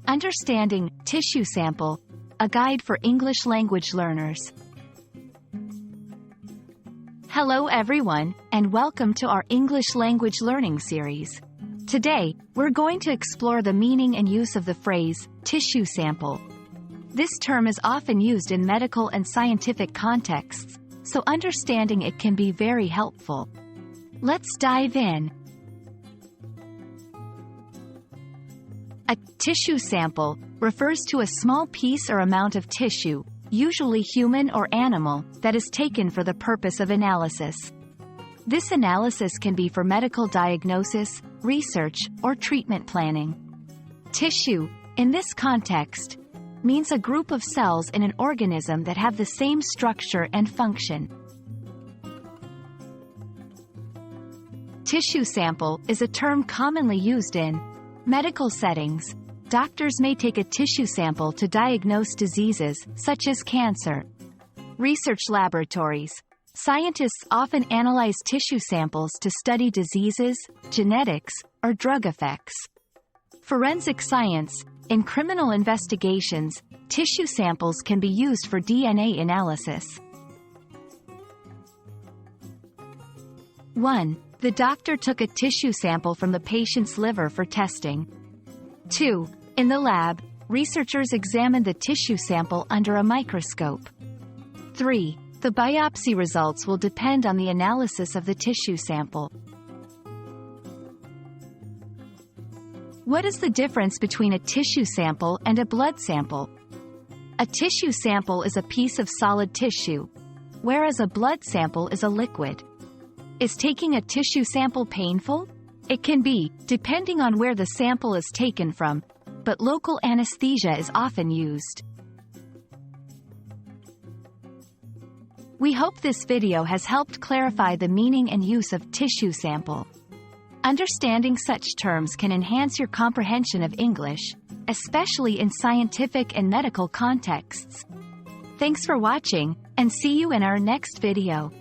Understanding tissue sample, a guide for English language learners. Hello everyone, and welcome to our English language learning series. Today, we're going to explore the meaning and use of the phrase, tissue sample. This term is often used in medical and scientific contexts, so understanding it can be very helpful. Let's dive in. A tissue sample refers to a small piece or amount of tissue, usually human or animal, that is taken for the purpose of analysis. This analysis can be for medical diagnosis, research, or treatment planning. Tissue, in this context, means a group of cells in an organism that have the same structure and function. Tissue sample is a term commonly used in medical settings. Doctors may take a tissue sample to diagnose diseases, such as cancer. Research laboratories. Scientists often analyze tissue samples to study diseases, genetics, or drug effects. Forensic science. In criminal investigations, tissue samples can be used for DNA analysis. 1. The doctor took a tissue sample from the patient's liver for testing. 2. In the lab, researchers examined the tissue sample under a microscope. 3. The biopsy results will depend on the analysis of the tissue sample. What is the difference between a tissue sample and a blood sample? A tissue sample is a piece of solid tissue, whereas a blood sample is a liquid. Is taking a tissue sample painful? It can be, depending on where the sample is taken from, but local anesthesia is often used. We hope this video has helped clarify the meaning and use of tissue sample. Understanding such terms can enhance your comprehension of English, especially in scientific and medical contexts. Thanks for watching, and see you in our next video.